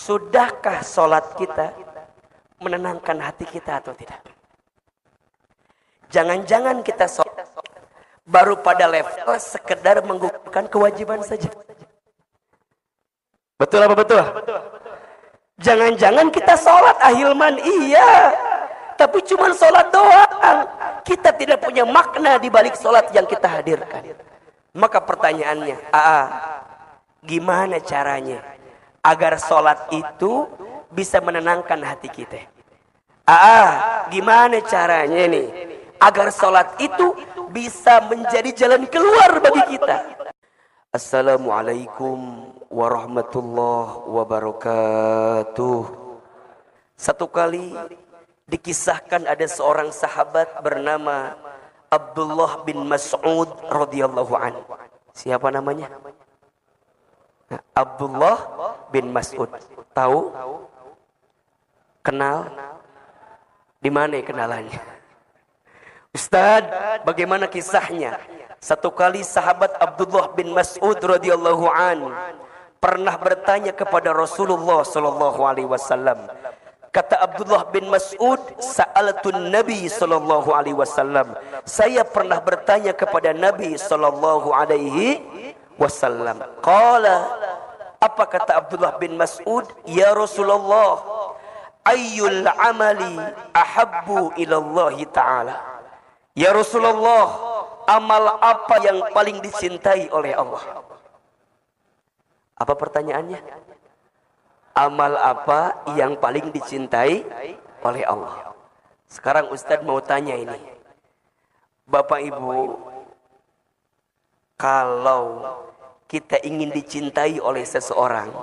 Sudahkah sholat kita menenangkan hati kita atau tidak? Jangan-jangan kita sholat baru pada level sekedar menggugurkan kewajiban saja. Betul apa betul? Jangan-jangan kita sholat ahilman, iya, tapi cuma sholat doang. Kita tidak punya makna di balik sholat yang kita hadirkan. Maka pertanyaannya, gimana caranya agar sholat itu bisa menenangkan hati kita? Gimana caranya nih agar sholat itu bisa menjadi jalan keluar bagi kita? Assalamualaikum warahmatullahi wabarakatuh. Satu kali dikisahkan ada seorang sahabat bernama Abdullah bin Mas'ud radhiyallahu anhu. Siapa namanya? Abdullah bin Mas'ud. Tahu? Kenal? Di mana kenalannya? Ustaz, bagaimana kisahnya? Satu kali sahabat Abdullah bin Mas'ud radhiyallahu an pernah bertanya kepada Rasulullah sallallahu alaihi wasallam. Kata Abdullah bin Mas'ud, sa'alatun Nabi sallallahu alaihi wasallam. Saya pernah bertanya kepada Nabi sallallahu alaihi wasallam. Qala, apa kata Abdullah bin Mas'ud? Ya Rasulullah, ayyul amali ahabbu ila Allah taala. Ya Rasulullah, amal apa yang paling dicintai oleh Allah? Apa pertanyaannya? Amal apa yang paling dicintai oleh Allah? Sekarang Ustadz mau tanya ini. Bapak Ibu, kalau kita ingin dicintai oleh seseorang,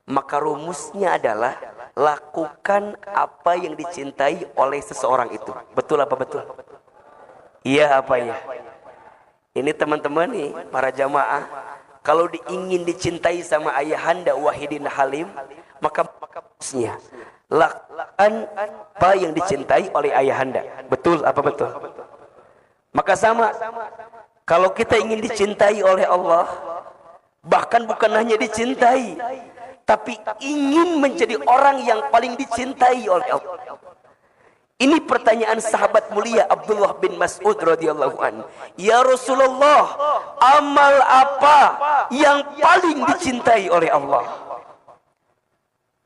maka rumusnya adalah lakukan apa yang dicintai oleh seseorang itu. Betul apa betul? Iya apa ya? Ini teman-teman nih, para jamaah, kalau ingin dicintai sama Ayahanda Wahidin Halim, maka rumusnya lakukan apa yang dicintai oleh Ayahanda. Betul apa betul? Maka sama, kalau kita ingin dicintai oleh Allah, bahkan bukan hanya dicintai, tapi ingin menjadi orang yang paling dicintai oleh Allah. Ini pertanyaan sahabat mulia Abdullah bin Mas'ud radhiyallahu anhu. Ya Rasulullah, amal apa yang paling dicintai oleh Allah?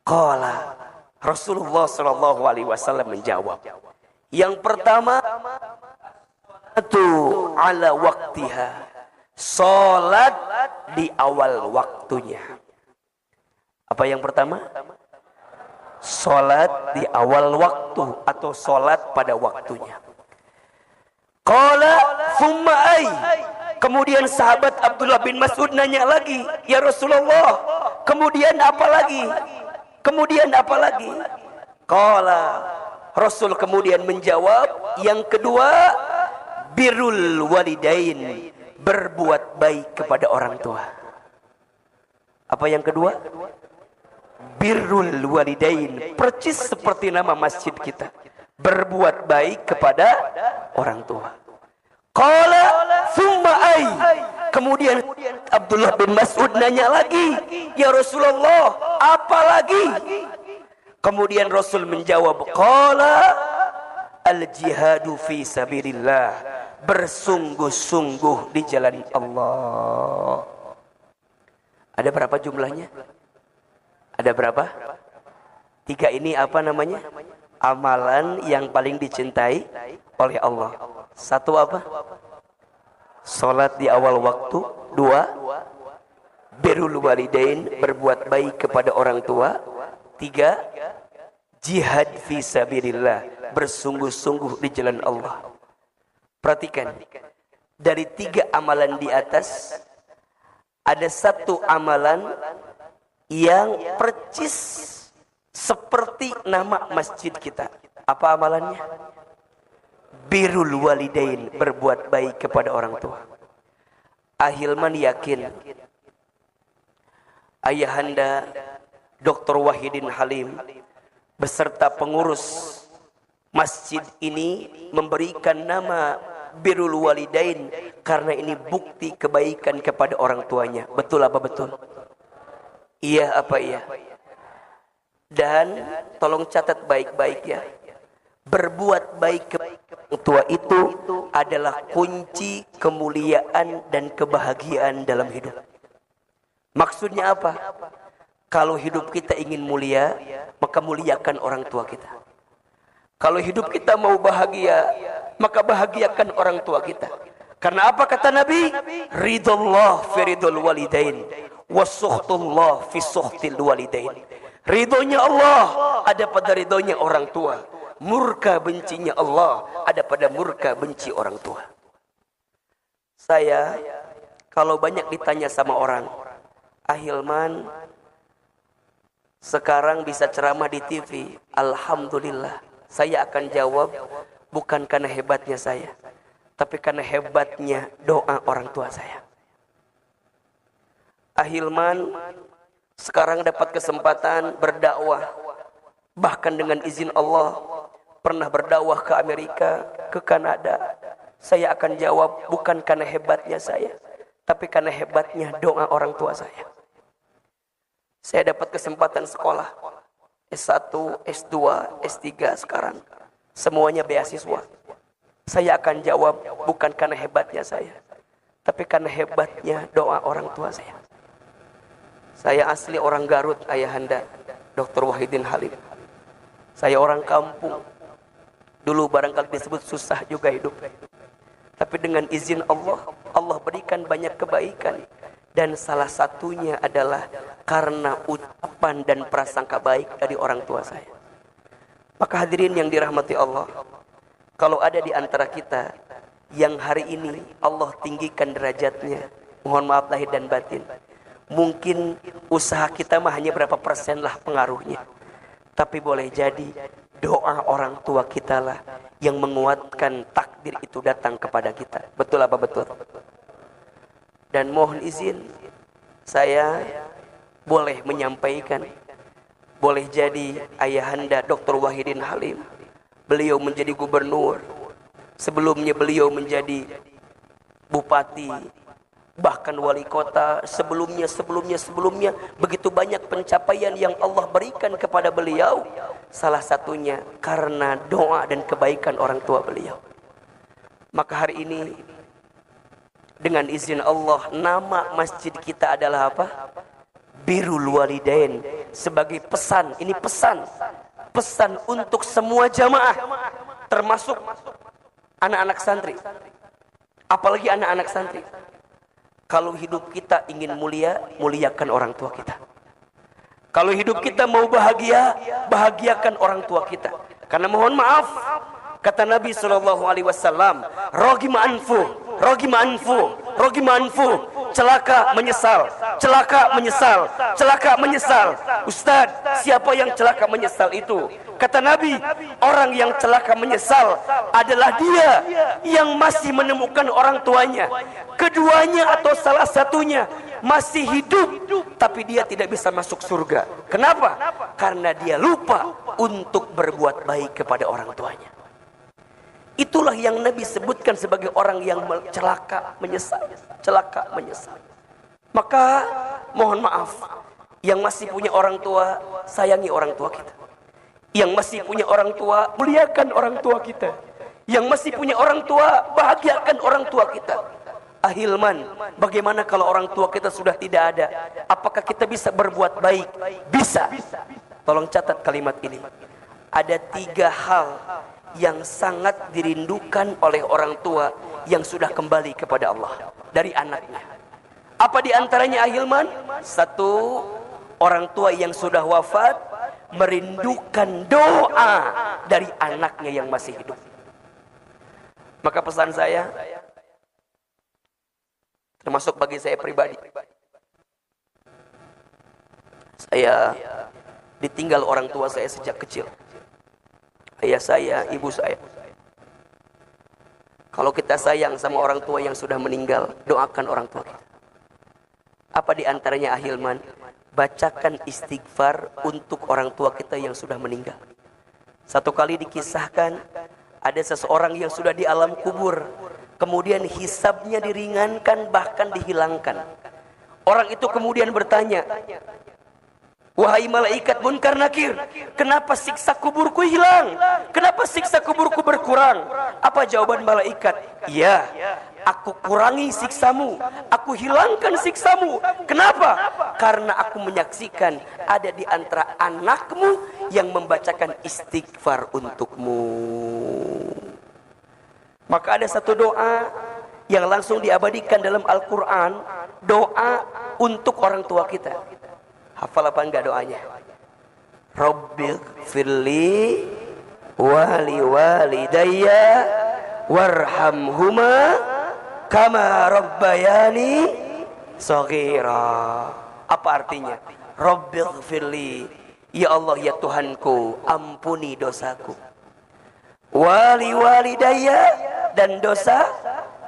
Qala, Rasulullah sallallahu alaihi wasallam menjawab, yang pertama, itu ala waktiha, salat di awal waktunya. Apa yang pertama? Salat di awal waktu atau salat pada waktunya. Qala thumma ay. Kemudian sahabat Abdullah bin Mas'ud nanya lagi, ya Rasulullah, kemudian apa lagi? Kemudian apa lagi? Qala, Rasul kemudian menjawab, yang kedua, birrul walidain, berbuat baik kepada orang tua. Apa yang kedua? Birrul walidain, percis seperti nama masjid kita, berbuat baik kepada orang tua. Qala thumma ay. Kemudian Abdullah bin Mas'ud nanya lagi, ya Rasulullah, apa lagi? Kemudian Rasul menjawab, qala al jihadu fi sabilillah, bersungguh-sungguh di jalan Allah. Ada berapa jumlahnya? Ada berapa? Tiga ini apa namanya? Amalan yang paling dicintai oleh Allah. Satu apa? Salat di awal waktu. Dua, birrul walidain, berbuat baik kepada orang tua. Tiga, jihad fi sabilillah, bersungguh-sungguh di jalan Allah. Perhatikan, dari tiga amalan di atas, ada satu amalan yang percis seperti nama masjid kita. Apa amalannya? Birrul walidain, berbuat baik kepada orang tua. Ahilman yakin Ayahanda Dr. Wahidin Halim beserta pengurus masjid ini memberikan nama birrul walidain karena ini bukti kebaikan kepada orang tuanya. Betul apa betul? Iya apa iya? Dan tolong catat baik-baik ya. Berbuat baik kepada orang tua itu adalah kunci kemuliaan dan kebahagiaan dalam hidup. Maksudnya apa? Kalau hidup kita ingin mulia, maka muliakan orang tua kita. Kalau hidup kita mau bahagia, maka bahagiakan orang tua kita. Karena apa kata Nabi? Ridullah fi ridul walidain, wasuhtullah fi suhtil walidain. Ridhonya Allah ada pada ridhonya orang tua. Murka bencinya Allah ada pada murka benci orang tua. Saya kalau banyak ditanya sama orang, Ahilman sekarang bisa ceramah di TV, alhamdulillah. Saya akan jawab bukan karena hebatnya saya, tapi karena hebatnya doa orang tua saya. Ahilman sekarang dapat kesempatan berdakwah, bahkan dengan izin Allah pernah berdakwah ke Amerika, ke Kanada. Saya akan jawab bukan karena hebatnya saya, tapi karena hebatnya doa orang tua saya. Saya dapat kesempatan sekolah S1, S2, S3 sekarang. Semuanya beasiswa. Saya akan jawab bukan karena hebatnya saya, tapi karena hebatnya doa orang tua saya. Saya asli orang Garut, ayahanda Dr. Wahidin Halim. Saya orang kampung. Dulu barangkali disebut susah juga hidup. Tapi dengan izin Allah, Allah berikan banyak kebaikan. Dan salah satunya adalah karena ucapan dan prasangka baik dari orang tua saya. Maka hadirin yang dirahmati Allah, kalau ada di antara kita yang hari ini Allah tinggikan derajatnya, mohon maaf lahir dan batin, mungkin usaha kita mah hanya berapa persen lah pengaruhnya. Tapi boleh jadi doa orang tua kita lah yang menguatkan takdir itu datang kepada kita. Betul apa betul? Dan mohon izin, saya boleh menyampaikan, boleh jadi ayahanda Dr. Wahidin Halim, beliau menjadi gubernur, sebelumnya beliau menjadi bupati, bahkan wali kota, sebelumnya, begitu banyak pencapaian yang Allah berikan kepada beliau. Salah satunya karena doa dan kebaikan orang tua beliau. Maka hari ini dengan izin Allah, nama masjid kita adalah apa? Birrul Walidain. Sebagai pesan, ini pesan untuk semua jamaah, termasuk anak-anak santri, apalagi anak-anak santri. Kalau hidup kita ingin mulia, muliakan orang tua kita. Kalau hidup kita mau bahagia, bahagiakan orang tua kita. Karena mohon maaf, kata Nabi SAW, rogima anfu, celaka menyesal. Ustaz, siapa yang celaka menyesal itu? Kata Nabi, orang yang celaka menyesal adalah dia yang masih menemukan orang tuanya, keduanya atau salah satunya masih hidup, tapi dia tidak bisa masuk surga. Kenapa? Karena dia lupa untuk berbuat baik kepada orang tuanya. Itulah yang Nabi sebutkan sebagai orang yang celaka menyesal. Maka mohon maaf, yang masih punya orang tua, sayangi orang tua kita. Yang masih punya orang tua, muliakan orang tua kita. Yang masih punya orang tua, bahagiakan orang tua kita. Ahilman, bagaimana kalau orang tua kita sudah tidak ada? Apakah kita bisa berbuat baik? Bisa. Tolong catat kalimat ini. Ada 3 hal yang sangat dirindukan oleh orang tua yang sudah kembali kepada Allah dari anaknya. Apa di antaranya Ahilman? 1, orang tua yang sudah wafat merindukan doa dari anaknya yang masih hidup. Maka pesan saya, termasuk bagi saya pribadi, saya ditinggal orang tua saya sejak kecil. Ayah saya, ibu saya. Kalau kita sayang sama orang tua yang sudah meninggal, doakan orang tua kita. Apa di antaranya Ahilman? Bacakan istighfar untuk orang tua kita yang sudah meninggal. Satu kali dikisahkan, ada seseorang yang sudah di alam kubur, kemudian hisabnya diringankan, bahkan dihilangkan. Orang itu kemudian bertanya, Wahai malaikat Munkar Nakir, kenapa siksa kuburku hilang? Kenapa siksa kuburku berkurang? Apa jawaban malaikat? Ya, aku kurangi siksamu, aku hilangkan siksamu. Kenapa? Karena aku menyaksikan ada di antara anakmu yang membacakan istighfar untukmu. Maka ada satu doa yang langsung diabadikan dalam Al-Quran, doa untuk orang tua kita. Hafal apa enggak doanya? Rabbighfirli wali walidayya warhamhuma kama rabbayani shaghira. Apa artinya? Rabbighfirli, ya Allah ya Tuhanku, ampuni dosaku. Wali walidayya, dan dosa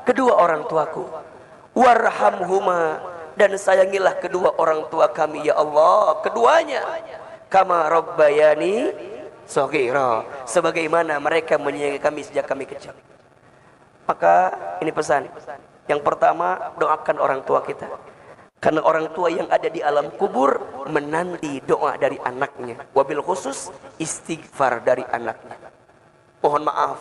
kedua orang tuaku. Warhamhuma, dan sayangilah kedua orang tua kami ya Allah, keduanya. Kama rabbayani shaghira, sebagaimana mereka menyayangi kami sejak kami kecil. Maka ini pesan. Yang pertama, doakan orang tua kita. Karena orang tua yang ada di alam kubur menanti doa dari anaknya. Wabil khusus istighfar dari anaknya. Mohon maaf,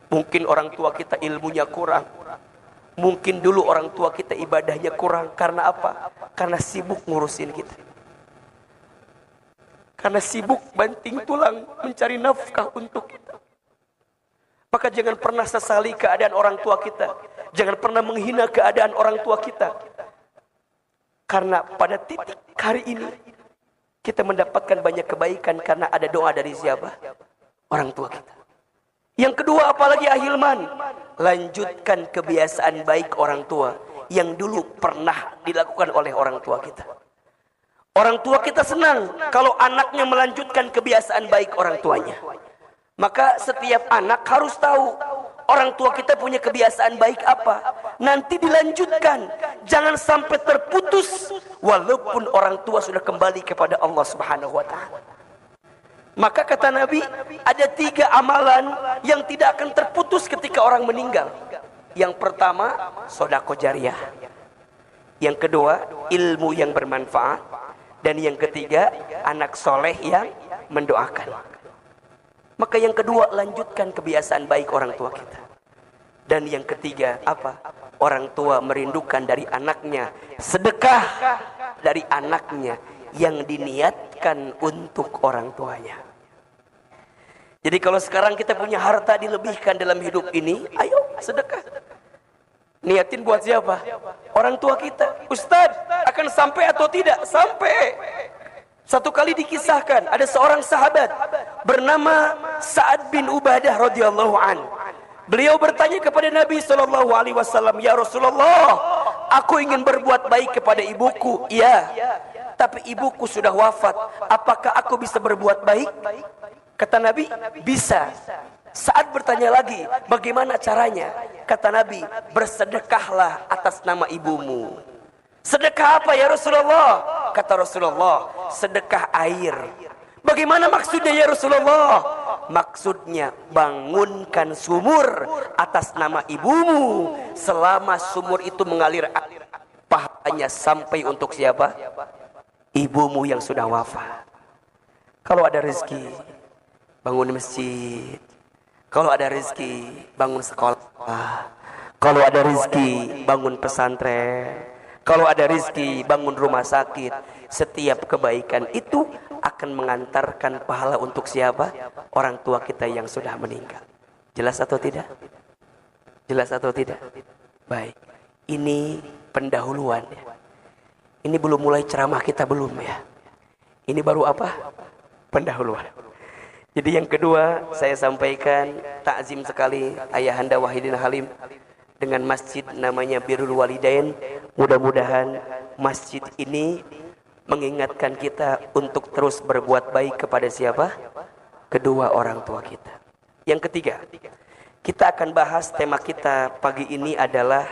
mungkin orang tua kita ilmunya kurang. Mungkin dulu orang tua kita ibadahnya kurang. Karena apa? Karena sibuk ngurusin kita. Karena sibuk banting tulang mencari nafkah untuk kita. Maka jangan pernah sesali keadaan orang tua kita. Jangan pernah menghina keadaan orang tua kita. Karena pada titik hari ini kita mendapatkan banyak kebaikan karena ada doa dari siapa? Orang tua kita. Yang kedua, apalagi Ahilman, lanjutkan kebiasaan baik orang tua yang dulu pernah dilakukan oleh orang tua kita. Orang tua kita senang kalau anaknya melanjutkan kebiasaan baik orang tuanya. Maka setiap anak harus tahu orang tua kita punya kebiasaan baik apa. Nanti dilanjutkan. Jangan sampai terputus walaupun orang tua sudah kembali kepada Allah Subhanahu wa ta'ala. Maka kata Nabi, ada 3 amalan yang tidak akan terputus ketika orang meninggal. Yang pertama, sedekah jariyah. Yang kedua, ilmu yang bermanfaat. Dan yang ketiga, anak soleh yang mendoakan. Maka yang kedua, lanjutkan kebiasaan baik orang tua kita. Dan yang ketiga, apa? Orang tua merindukan dari anaknya sedekah dari anaknya yang diniatkan untuk orang tuanya. Jadi kalau sekarang kita punya harta dilebihkan dalam hidup ini, ayo sedekah. Niatin buat siapa? Orang tua kita. Ustaz, akan sampai atau tidak? Sampai. Satu kali dikisahkan, ada seorang sahabat bernama Sa'ad bin Ubadah radhiyallahu an. Beliau bertanya kepada Nabi SAW, ya Rasulullah, aku ingin berbuat baik kepada ibuku. Iya, tapi ibuku sudah wafat. Apakah aku bisa berbuat baik? Kata Nabi, bisa. Saat bertanya lagi, bagaimana caranya? Kata Nabi, bersedekahlah atas nama ibumu. Sedekah apa ya Rasulullah? Kata Rasulullah, sedekah air. Bagaimana maksudnya ya Rasulullah? Maksudnya bangunkan sumur atas nama ibumu. Selama sumur itu mengalir, pahalanya sampai untuk siapa? Ibumu yang sudah wafat. Kalau ada rezeki, bangun masjid. Kalau ada rezeki, bangun sekolah. Kalau ada rezeki, bangun pesantren. Kalau ada rezeki, bangun rumah sakit. Setiap kebaikan itu akan mengantarkan pahala untuk siapa? Orang tua kita yang sudah meninggal. Jelas atau tidak? Jelas atau tidak? Baik. Ini pendahuluan. Ini belum mulai ceramah kita, belum ya. Ini baru apa? Pendahuluan. Jadi yang kedua saya sampaikan, takzim sekali Ayahanda Wahidin Halim dengan masjid namanya Birrul Walidain. Mudah-mudahan masjid ini mengingatkan kita untuk terus berbuat baik kepada siapa? Kedua orang tua kita. Yang ketiga, kita akan bahas tema kita pagi ini adalah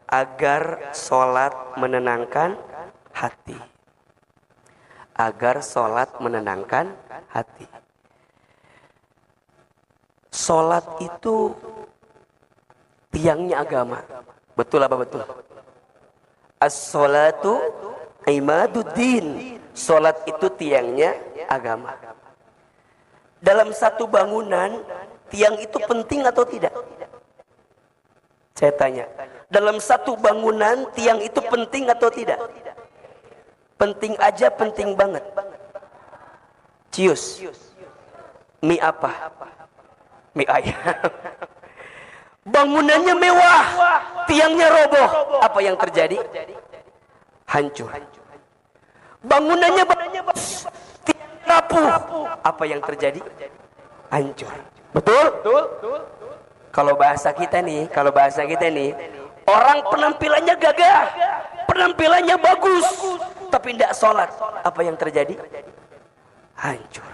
agar sholat menenangkan hati. Agar sholat menenangkan hati. Sholat itu tiangnya agama. Betul apa betul? As-sholatu imaduddin. Salat itu tiangnya agama. Dalam satu bangunan, tiang itu penting atau tidak? Saya tanya, dalam satu bangunan tiang itu penting atau tidak? Penting aja, penting banget. Cius. Mie apa? Mie ayam. Bangunannya mewah, tiangnya roboh. Apa yang terjadi? Hancur. Bangunannya bagus, tiangnya rapuh. Apa yang terjadi? Hancur. Betul? Kalau bahasa kita nih, orang penampilannya gagah, penampilannya bagus, tapi tidak sholat. Apa yang terjadi? Hancur.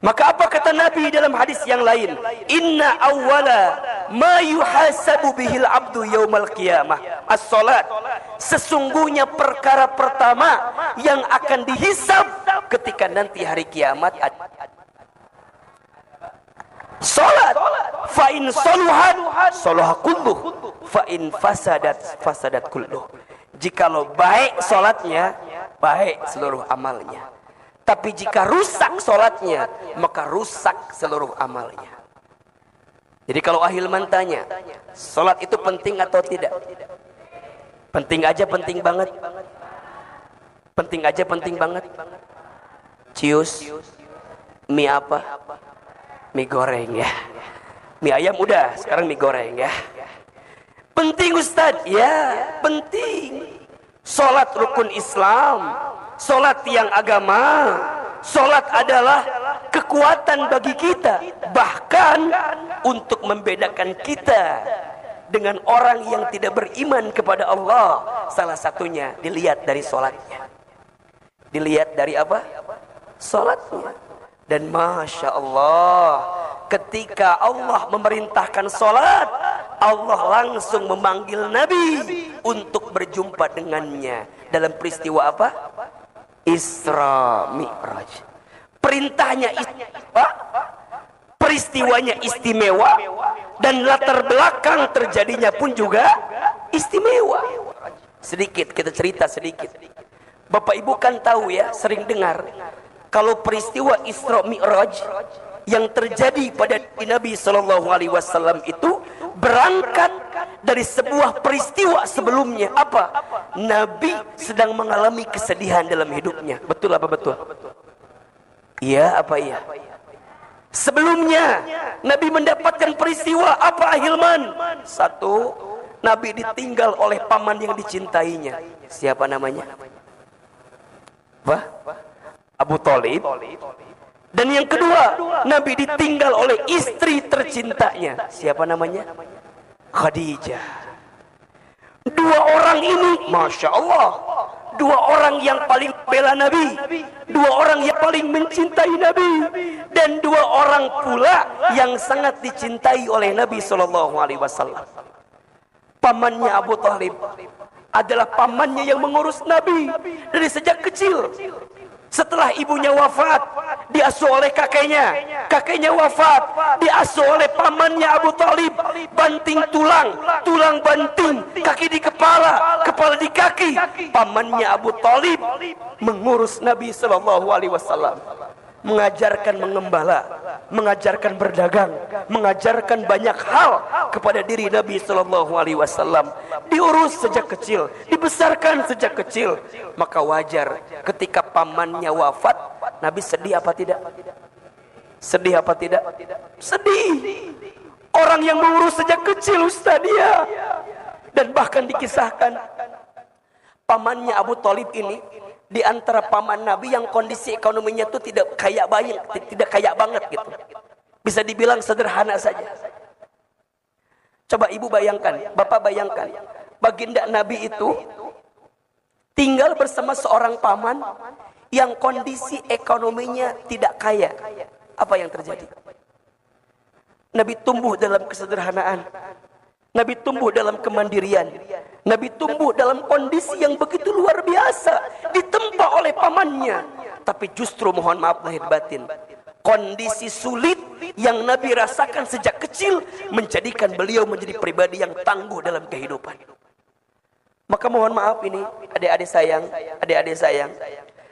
Maka apa kata Nabi dalam hadis yang lain? Inna awwala ma yuhasabu bihil abdu yaumal qiyamah as-salat. Sesungguhnya perkara pertama yang akan dihisab ketika nanti hari kiamat salat. Fa in saluhat salaha kulluh, fa in fasadat kulluh. Jikalau baik salatnya, baik seluruh amalnya. Tapi jika rusak salatnya, maka rusak seluruh amalnya. Jadi kalau Ahilman tanya, salat itu penting atau tidak? Penting aja, penting banget. Penting aja, penting banget. Cius, mie apa? Mie goreng ya. Mie ayam udah, sekarang mie goreng ya. Penting Ustaz? Ya, penting. Salat rukun Islam, salat tiang agama. Salat adalah kekuatan bagi kita, bahkan untuk membedakan kita dengan orang yang tidak beriman kepada Allah. Salah satunya dilihat dari salatnya. Dilihat dari apa? Salatnya. Dan Masya Allah, ketika Allah memerintahkan salat, Allah langsung memanggil Nabi untuk berjumpa dengannya. Dalam peristiwa apa? Isra Mi'raj. Perintahnya istimewa, peristiwanya istimewa, dan latar belakang terjadinya pun juga istimewa. Sedikit kita cerita sedikit. Bapak Ibu kan tahu ya, sering dengar kalau peristiwa Isra Mi'raj yang terjadi pada Nabi SAW itu berangkat dari sebuah peristiwa sebelumnya. Apa? Nabi sedang mengalami kesedihan dalam hidupnya. Betul apa betul? Iya apa iya? Sebelumnya Nabi mendapatkan peristiwa apa Ahilman? Satu, Nabi ditinggal oleh paman yang dicintainya. Siapa namanya? Apa? Abu Thalib. Dan yang kedua, Nabi ditinggal oleh istri tercintanya. Siapa namanya? Khadijah. Dua orang ini, Masya Allah, dua orang yang paling bela Nabi, dua orang yang paling mencintai Nabi, dan dua orang pula yang sangat dicintai oleh Nabi SAW. Pamannya Abu Thalib adalah pamannya yang mengurus Nabi dari sejak kecil. Setelah ibunya wafat, diasuh oleh kakeknya. Kakeknya wafat, diasuh oleh pamannya Abu Thalib. Banting tulang, tulang banting, kaki di kepala, kepala di kaki. Pamannya Abu Thalib mengurus Nabi SAW. Mengajarkan mengembala, mengajarkan berdagang, mengajarkan banyak hal kepada diri Nabi SAW. Diurus sejak kecil, dibesarkan sejak kecil. Maka wajar ketika pamannya wafat, Nabi sedih apa tidak? Sedih apa tidak? Sedih. Orang yang mengurus sejak kecil Ustaz dia. Dan bahkan dikisahkan pamannya Abu Thalib ini di antara paman Nabi yang kondisi ekonominya itu tidak kaya banget gitu. Bisa dibilang sederhana saja. Coba ibu bayangkan, bapak bayangkan, baginda Nabi itu tinggal bersama seorang paman yang kondisi ekonominya tidak kaya. Apa yang terjadi? Nabi tumbuh dalam kesederhanaan. Nabi tumbuh dalam kemandirian. Nabi tumbuh dalam kondisi yang begitu luar biasa, ditempa oleh pamannya. Tapi justru mohon maaf lahir batin, kondisi sulit yang Nabi rasakan sejak kecil menjadikan beliau menjadi pribadi yang tangguh dalam kehidupan. Maka mohon maaf ini, adik-adik sayang,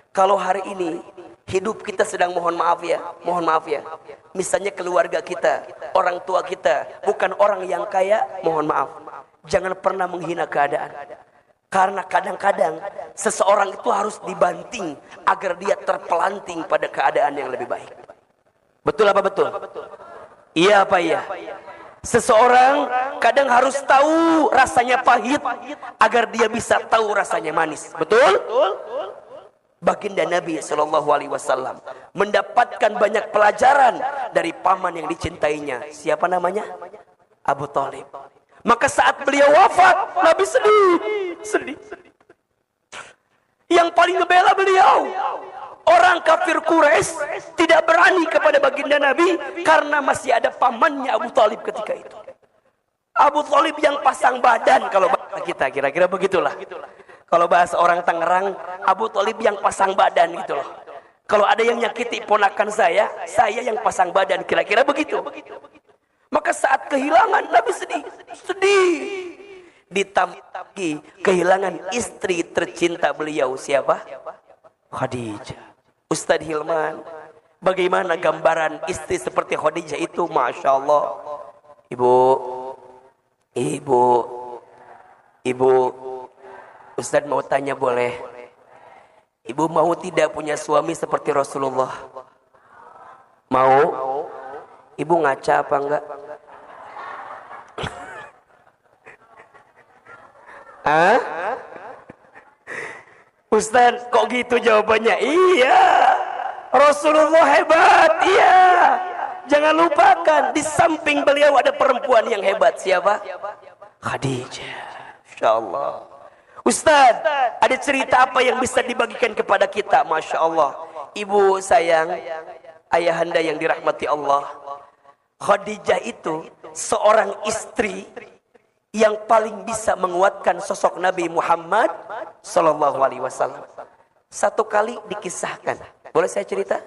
kalau hari ini hidup kita sedang mohon maaf ya. Misalnya keluarga kita, orang tua kita, bukan orang yang kaya, mohon maaf. Jangan pernah menghina keadaan. Karena kadang-kadang seseorang itu harus dibanting agar dia terpelanting pada keadaan yang lebih baik. Betul apa betul? Iya apa iya? Seseorang kadang harus tahu rasanya pahit agar dia bisa tahu rasanya manis. Betul? Baginda Nabi SAW mendapatkan banyak pelajaran dari paman yang dicintainya. Siapa namanya? Abu Thalib. Maka saat beliau wafat, Nabi sedih. Yang paling ngebela beliau, orang kafir Quraisy tidak berani kepada baginda Nabi karena masih ada pamannya Abu Thalib ketika itu. Abu Thalib yang pasang badan, kalau bahasa kita kira-kira begitulah. Kalau bahasa orang Tangerang, Abu Thalib yang pasang badan gitu loh. Kalau ada yang nyakiti ponakan saya yang pasang badan, kira-kira begitu. Maka saat kehilangan Nabi sedih. Ditambah lagi kehilangan istri tercinta beliau, siapa? Khadijah. Ustadz Hilman, bagaimana gambaran istri seperti Khadijah itu? Masya Allah. Ibu, Ustadz mau tanya boleh? Ibu mau tidak punya suami seperti Rasulullah? Mau? Ibu ngaca apa enggak? Ustaz, kok gitu jawabannya? Iya, Rasulullah hebat. Iya, jangan lupakan di samping beliau ada perempuan yang hebat. Siapa? Khadijah. Insyaallah. Ustaz, ada cerita apa yang bisa dibagikan kepada kita? Masya Allah. Ibu sayang, ayahanda yang dirahmati Allah, Khadijah itu seorang istri yang paling bisa menguatkan sosok Nabi Muhammad sallallahu alaihi wasallam. Satu kali dikisahkan, boleh saya cerita?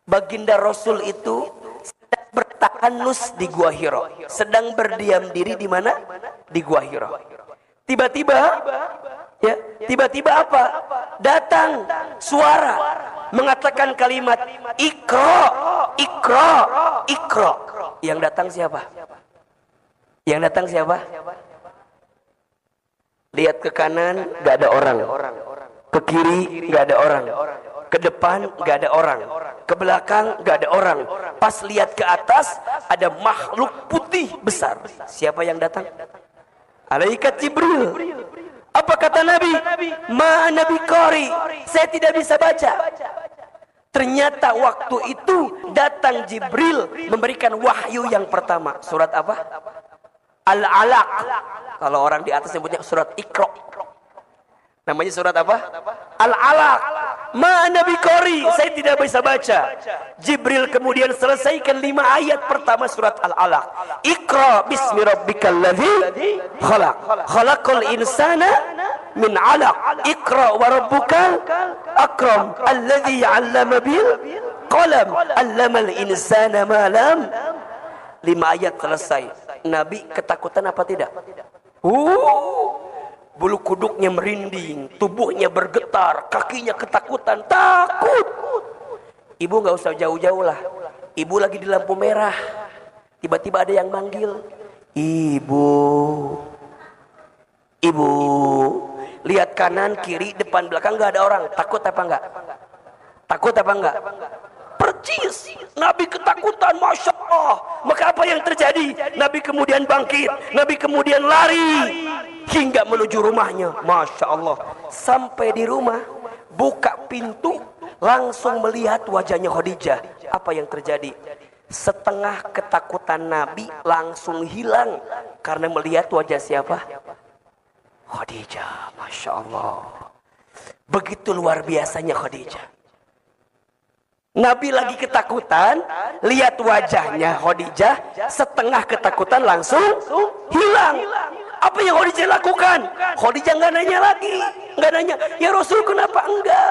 Baginda Rasul itu sedang bertahanus di Gua Hira, sedang berdiam diri di mana? Di Gua Hira. Tiba-tiba apa? Datang suara mengatakan kalimat Iqra, Iqra, Iqra. Yang datang siapa? Lihat ke kanan, gak ada orang. Ke kiri, gak ada orang. Ke depan, gak ada orang. Ke belakang, gak ada orang. Pas lihat ke atas, ada makhluk putih besar. Siapa yang datang? Malaikat Jibril. Apa kata Nabi? Ma Nabi Qari, saya tidak bisa baca. Ternyata waktu itu datang Jibril memberikan wahyu yang pertama. Surat apa? Al-Alaq. Kalau orang di atas sebutnya surat Iqra. Namanya surat apa? Al-Alaq. Ma Nabi Qari, saya tidak bisa baca. Jibril kemudian selesaikan 5 ayat pertama surat Al-Alaq. Iqra bismi rabbikal ladzi khalaq. Khalaqal insana min 'alaq. Iqra wa rabbukal akram alladzi 'allama bil qalam 'allamal insana ma lam. 5 ayat selesai. Nabi ketakutan apa tidak? Bulu kuduknya merinding, tubuhnya bergetar, kakinya ketakutan, takut. Ibu nggak usah jauh-jauh lah. Ibu lagi di lampu merah, tiba-tiba ada yang manggil, ibu. Lihat kanan, kiri, depan, belakang nggak ada orang. Takut apa enggak? Percis, Nabi ketakutan, Masya Allah. Maka apa yang terjadi? Nabi kemudian bangkit, Nabi kemudian lari hingga menuju rumahnya. Masya Allah. Sampai di rumah, buka pintu, langsung melihat wajahnya Khadijah. Apa yang terjadi? Setengah ketakutan Nabi langsung hilang karena melihat wajah siapa? Khadijah. Masya Allah. Begitu luar biasanya Khadijah. Nabi lagi ketakutan, lihat wajahnya Khadijah, setengah ketakutan langsung hilang. Apa yang Khadijah lakukan? Khadijah nggak nanya lagi, nggak nanya, ya Rasul kenapa enggak?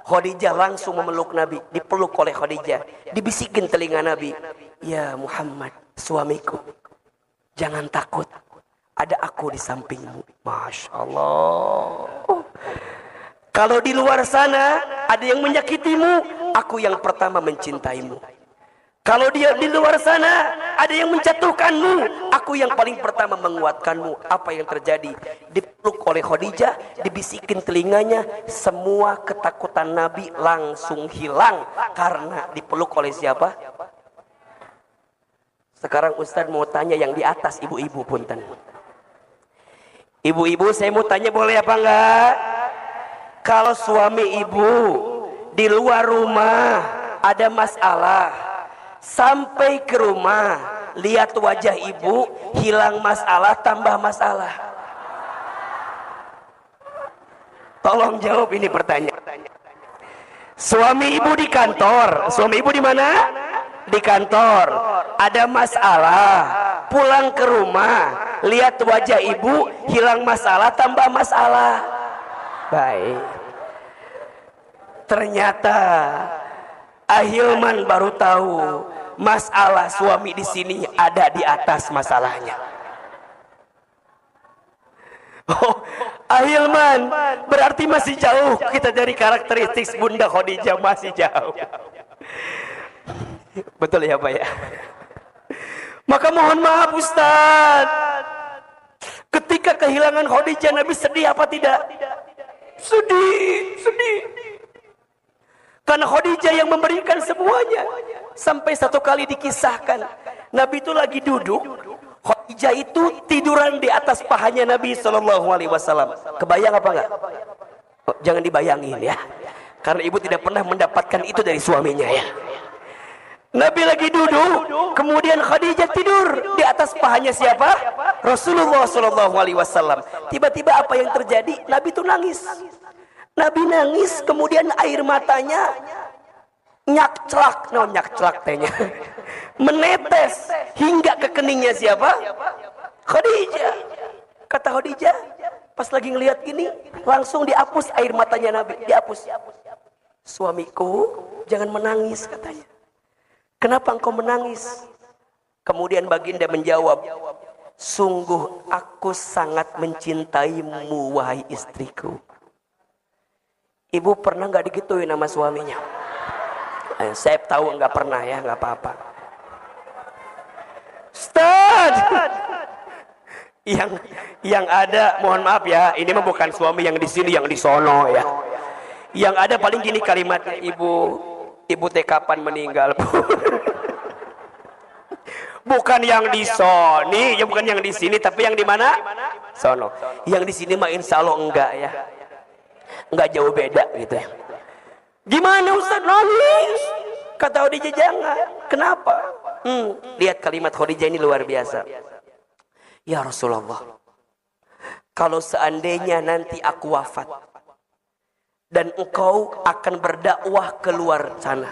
Khadijah langsung memeluk Nabi, dipeluk oleh Khadijah, dibisikin telinga Nabi, ya Muhammad, suamiku, jangan takut. ada aku di sampingmu. Masya Allah. Kalau di luar sana ada yang menyakitimu, aku yang pertama mencintaimu. Kalau dia di luar sana ada yang menjatuhkanmu, aku yang paling pertama menguatkanmu. Apa yang terjadi? Dipeluk oleh Khadijah, dibisikin telinganya, semua ketakutan Nabi langsung hilang karena dipeluk oleh siapa? Sekarang Ustaz mau tanya yang di atas, ibu-ibu punten. Ibu-ibu, saya mau tanya, boleh apa enggak? Kalau suami ibu di luar rumah ada masalah, sampai ke rumah lihat wajah ibu, hilang masalah tambah masalah. Tolong jawab ini pertanyaan. Suami ibu di kantor, suami ibu di mana? Di kantor. Ada masalah, pulang ke rumah lihat wajah ibu, hilang masalah tambah masalah. Baik. Ternyata Ahilman baru tahu masalah suami di sini ada di atas masalahnya. Oh, Ahilman berarti masih jauh kita dari karakteristik Bunda Khadijah, masih jauh. Betul ya Pak ya? Maka mohon maaf Ustaz, ketika kehilangan Khadijah Nabi sedih apa tidak? Sedih. Karena Khadijah yang memberikan semuanya. Sampai satu kali dikisahkan, Nabi itu lagi duduk, Khadijah itu tiduran di atas pahanya Nabi SAW. Kebayang apa enggak? Oh, jangan dibayangin ya, karena ibu tidak pernah mendapatkan itu dari suaminya ya. Nabi lagi duduk, kemudian Khadijah tidur di atas pahanya siapa? Rasulullah SAW. Tiba-tiba apa yang terjadi? Nabi itu nangis. Nabi nangis, kemudian air matanya nyakcelak, tehnya menetes hingga ke keningnya siapa? Khadijah. Kata Khadijah, pas lagi ngelihat gini, langsung dihapus air matanya Nabi, dihapus. Suamiku, jangan menangis katanya. Kenapa engkau menangis? Kemudian baginda menjawab, sungguh aku sangat mencintaimu wahai istriku. Ibu pernah nggak digituin sama suaminya? Saya tahu nggak pernah ya, nggak apa-apa. Ustaz, yang ada, mohon maaf ya, ini mah bukan suami yang di sini, yang di sono ya. Yang ada paling gini kalimatnya, ibu teh kapan meninggal? Bukan yang di sini, ya bukan yang di sini, tapi yang di mana? Sono. Yang di sini mah insya Allah enggak ya. Enggak jauh beda gitu ya. Gimana Ustaz? Nangis. Kata Khadijah, jangan. Kenapa? Lihat kalimat Khadijah ini luar biasa. Ya Rasulullah, kalau seandainya nanti aku wafat dan engkau akan berdakwah keluar sana,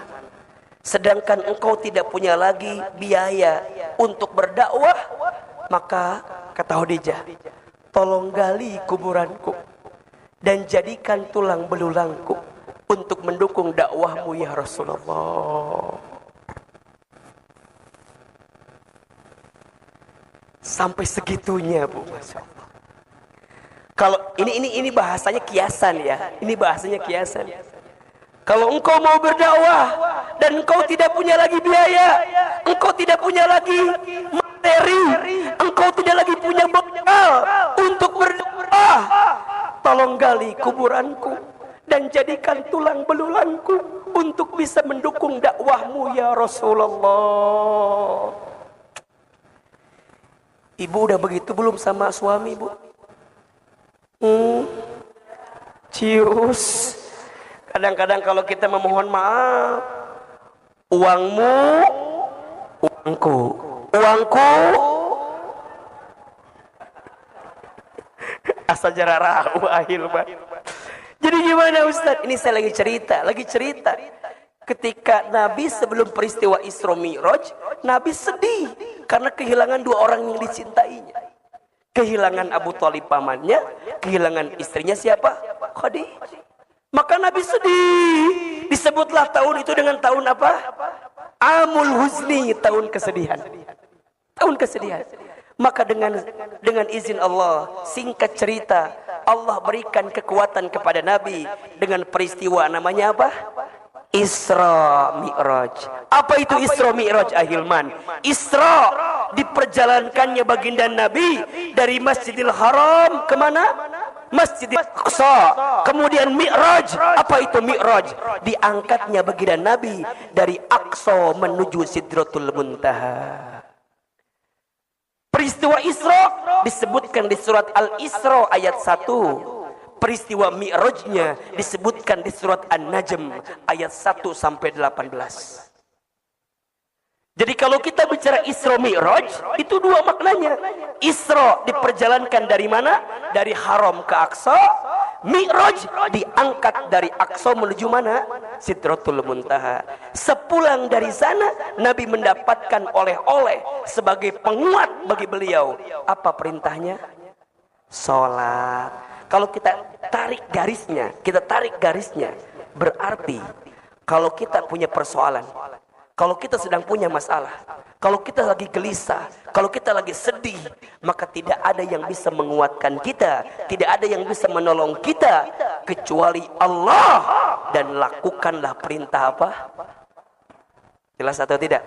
sedangkan engkau tidak punya lagi biaya untuk berdakwah, maka kata Khadijah, tolong gali kuburanku dan jadikan tulang belulangku untuk mendukung dakwahmu ya Rasulullah. Sampai segitunya Bu, Masya Allah. Kalau ini bahasanya kiasan ya, ini bahasanya kiasan. Kalau engkau mau berdakwah dan engkau tidak punya lagi biaya, engkau tidak punya lagi materi, engkau tidak lagi punya bekal untuk berdakwah, tolong gali kuburanku dan jadikan tulang belulangku untuk bisa mendukung dakwahmu ya Rasulullah. Ibu udah begitu belum sama suami Bu? Cius. Kadang-kadang kalau kita memohon maaf, uangmu, uangku, uangku, asal jarak rahu akhir Pak. Jadi gimana Ustaz? Ini saya lagi cerita. Ketika Nabi sebelum peristiwa Isra Mi'raj, Nabi sedih karena kehilangan dua orang yang dicintainya. Kehilangan Abu Thalib pamannya, kehilangan istrinya siapa? Khadijah. Maka Nabi sedih. Disebutlah tahun itu dengan tahun apa? Amul Huzni, tahun kesedihan. Tahun kesedihan. Maka dengan izin Allah, singkat cerita, Allah berikan kekuatan kepada Nabi dengan peristiwa namanya apa? Isra Mi'raj. Apa itu Isra Mi'raj, Ahilman? Isra diperjalankannya baginda Nabi dari Masjidil Haram kemana? Masjidil Aqsa. Kemudian Mi'raj. Apa itu Mi'raj? Diangkatnya baginda Nabi dari Aqsa menuju Sidratul Muntaha. Peristiwa Isra disebutkan di surat Al-Isra ayat 1. Peristiwa Mi'rajnya disebutkan di surat An-Najm ayat 1 sampai 18. Jadi kalau kita bicara Isra Mi'raj, itu dua maknanya. Isra diperjalankan dari mana? Dari Haram ke Aqsa. Mi'raj diangkat dari Aqsa menuju mana? Sidratul Muntaha. Sepulang dari sana, Nabi mendapatkan oleh-oleh sebagai penguat bagi beliau. Apa perintahnya? Sholat. Kalau kita tarik garisnya, berarti kalau kita punya persoalan, kalau kita sedang punya masalah, kalau kita lagi gelisah, kalau kita lagi sedih, maka tidak ada yang bisa menguatkan kita, tidak ada yang bisa menolong kita kecuali Allah. Dan lakukanlah perintah apa? Jelas atau tidak?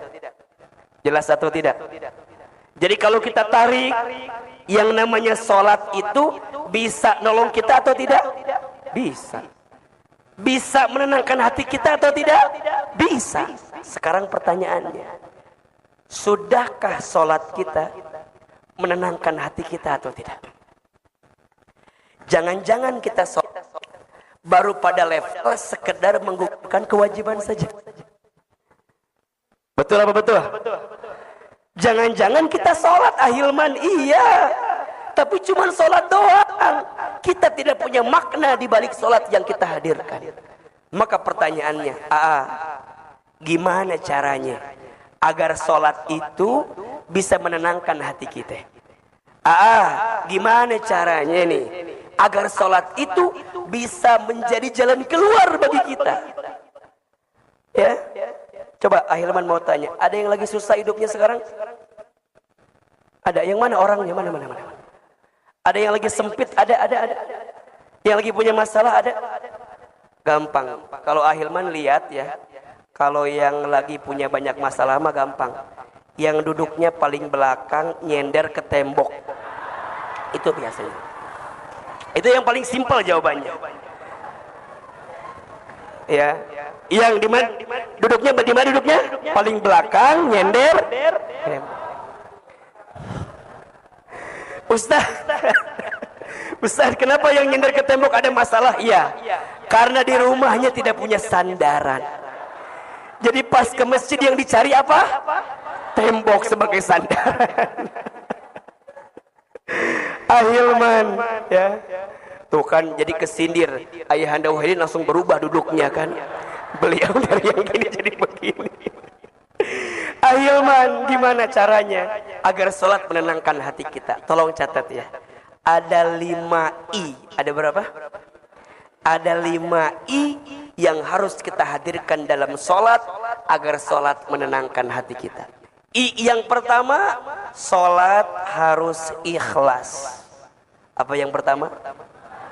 Jelas atau tidak? Jadi kalau kita tarik, yang namanya sholat itu bisa nolong kita atau tidak? Bisa. Bisa menenangkan hati kita atau tidak? Bisa. Sekarang pertanyaannya, sudahkah sholat kita menenangkan hati kita atau tidak? Jangan-jangan kita sholat baru pada level sekedar menggugurkan kewajiban saja. Betul apa betul? Jangan-jangan kita sholat, Ahilman, iya, tapi cuma sholat doang. Kita tidak punya makna di balik sholat yang kita hadirkan. Maka pertanyaannya, gimana caranya agar sholat itu bisa menenangkan hati kita? Gimana caranya nih agar sholat itu bisa menjadi jalan keluar bagi kita? Ya, coba Ahilman mau tanya, ada yang lagi susah hidupnya sekarang? Ada yang mana orangnya? Mana? Ada yang lagi sempit? Ada. Yang lagi punya masalah? Ada. Gampang. Kalau Ahilman lihat ya, kalau yang lagi punya banyak masalah mah gampang. Yang duduknya paling belakang nyender ke tembok. Itu biasanya. Itu yang paling simpel jawabannya. Ya. Yang di mana duduknya? Paling belakang nyender tembok. Ustaz, kenapa yang nyender ke tembok ada masalah? Iya, karena di rumahnya tidak punya sandaran. Jadi pas ke masjid yang dicari apa? Tembok sebagai sandaran. Ahilman, ya. Tuh kan jadi kesindir. Ayahanda Wahidin langsung berubah duduknya kan. Beliau dari yang gini jadi begini. Ahilman, gimana caranya agar sholat menenangkan hati kita? Tolong catat ya. Ada 5 I. Ada berapa? Ada 5 I yang harus kita hadirkan dalam sholat agar sholat menenangkan hati kita. I yang pertama, sholat harus ikhlas. Apa yang pertama?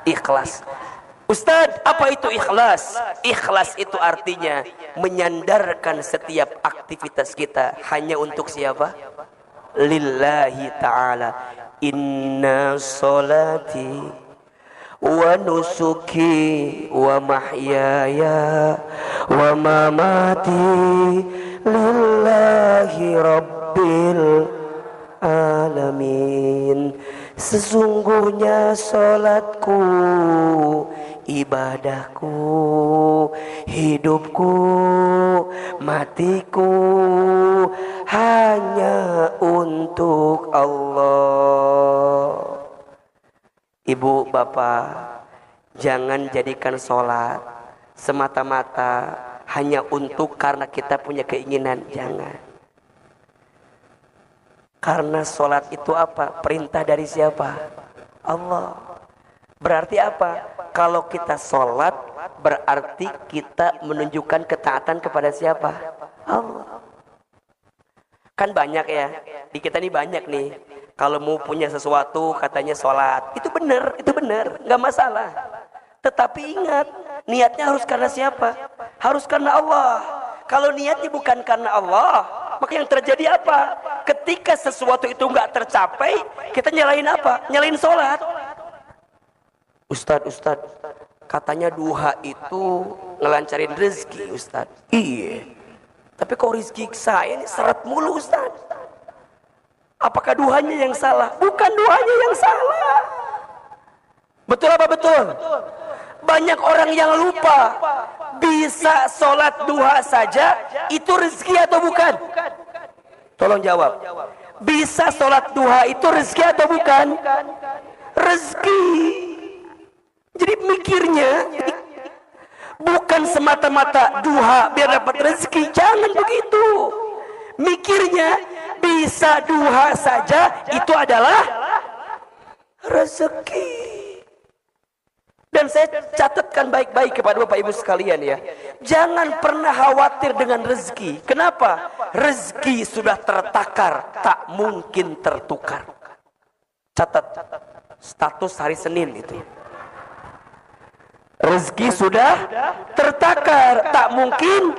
Ikhlas. Ustadz, apa itu ikhlas? Ikhlas itu artinya menyandarkan setiap aktivitas kita hanya untuk siapa? Lillahi ta'ala. Inna sholati wa nusuki wa mahyaya wa mamati lillahi rabbil alamin. Sesungguhnya sholatku, ibadahku, hidupku, matiku hanya untuk Allah. Ibu, bapak, jangan jadikan sholat semata-mata hanya untuk karena kita punya keinginan. Jangan. Karena sholat itu apa? Perintah dari siapa? Allah. Berarti apa? Kalau kita sholat, berarti kita menunjukkan ketaatan kepada siapa? Allah. Kan banyak ya, di kita ini banyak nih. Kalau mau punya sesuatu katanya sholat. Itu benar, nggak masalah. Tetapi ingat, niatnya harus karena siapa? Harus karena Allah. Kalau niatnya bukan karena Allah, maka yang terjadi apa? Ketika sesuatu itu nggak tercapai, kita nyalain apa? Nyalain sholat. Ustadz, katanya duha itu ngelancarin rezeki, Ustadz. Iya. Tapi kok rezeki saya ini seret mulu, Ustadz. Apakah duhanya yang salah? Bukan duhanya yang salah. Betul apa betul? Banyak orang yang lupa. Bisa sholat duha saja, itu rezeki atau bukan? Tolong jawab. Bisa sholat duha itu rezeki atau bukan? Rezeki. Jadi mikirnya bukan semata-mata duha biar dapat rezeki. Jangan begitu. Mikirnya bisa duha saja itu adalah rezeki. Dan saya catatkan baik-baik kepada Bapak Ibu sekalian ya. Jangan pernah khawatir dengan rezeki. Kenapa? Rezeki sudah tertakar, tak mungkin tertukar. Catat status hari Senin itu. Rezeki sudah tertakar, tak mungkin.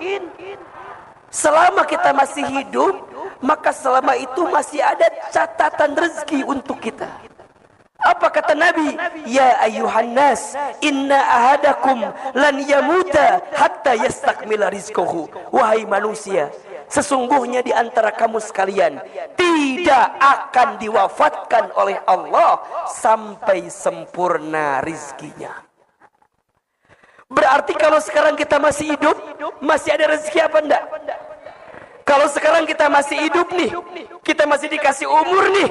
Selama kita masih hidup, maka selama itu masih ada catatan rezeki untuk kita. Apa kata Nabi? Ya ayuhan nas, inna ahadakum lan yamuta hatta yastakmila rizquhu. Wahai manusia, sesungguhnya di antara kamu sekalian tidak akan diwafatkan oleh Allah sampai sempurna rizkinya. Berarti kalau sekarang kita masih hidup, masih ada rezeki apa enggak? Kalau sekarang kita masih hidup nih, kita masih dikasih umur nih,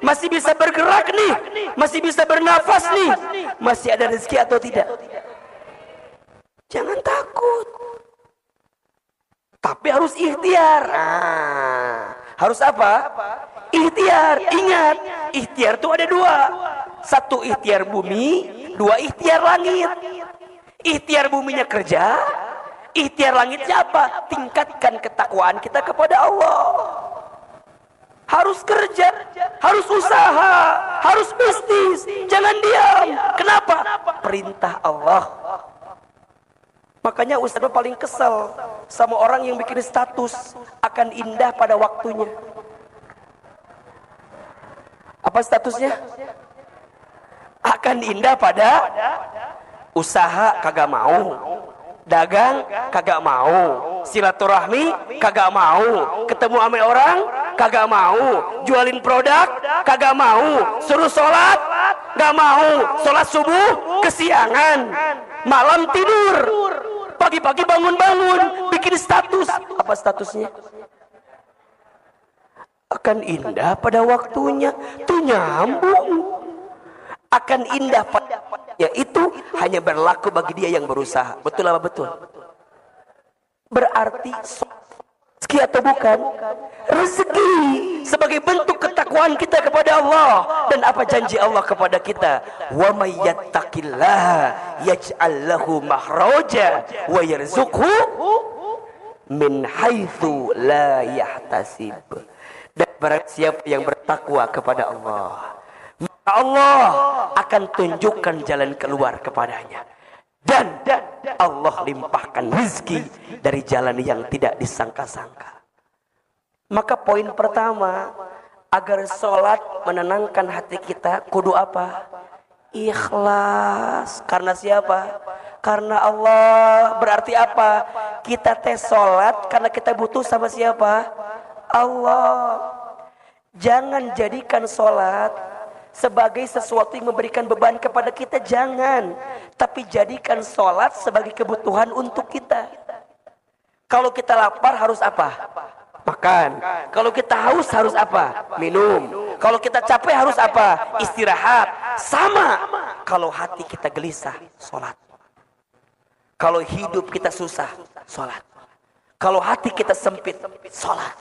masih bisa bergerak nih, masih bisa bernafas nih, masih ada rezeki atau tidak? Jangan takut. Tapi harus ikhtiar. Harus apa? Ikhtiar. Ingat, ikhtiar itu ada dua. Satu ikhtiar bumi, dua ikhtiar langit. Ikhtiar buminya kerja, ikhtiar langitnya apa? Tingkatkan ketakwaan kita kepada Allah. Harus kerja, harus usaha, harus bisnis. Jangan diam. Kenapa? Perintah Allah. Makanya Ustaz paling kesel sama orang yang bikin status akan indah pada waktunya. Apa statusnya? Akan indah pada usaha kagak mau, dagang kagak mau, silaturahmi kagak mau, ketemu sama orang kagak mau, jualin produk kagak mau, suruh sholat gak mau, sholat subuh kesiangan, malam tidur, pagi-pagi bangun-bangun bikin status. Apa statusnya? Akan indah pada waktunya. Tuh nyambung. Akan indah pada waktunya itu hanya berlaku bagi dia yang berusaha. Betul apa betul? Berarti rezeki atau bukan? Rezeki sebagai bentuk ketakwaan kita kepada Allah. Dan apa janji Allah kepada kita? Wa may yattaqillaha yaj'al lahu makhraja wa yarzuqhu min haitsu la yahtasib. Dan barang siapa yang bertakwa kepada Allah, maka Allah akan tunjukkan jalan keluar kepadanya. Dan Allah limpahkan rezeki dari jalan yang tidak disangka-sangka. Maka poin pertama, agar sholat menenangkan hati kita, kudu apa? Ikhlas. Karena siapa? Karena Allah. Berarti apa? Kita tes sholat karena kita butuh sama siapa? Allah. Jangan jadikan sholat sebagai sesuatu yang memberikan beban kepada kita, jangan. Tapi jadikan sholat sebagai kebutuhan untuk kita. Kalau kita lapar harus apa? Makan. Kalau kita haus harus apa? Minum. Kalau kita capek harus apa? Istirahat. Sama. Kalau hati kita gelisah, sholat. Kalau hidup kita susah, sholat. Kalau hati kita sempit, sholat.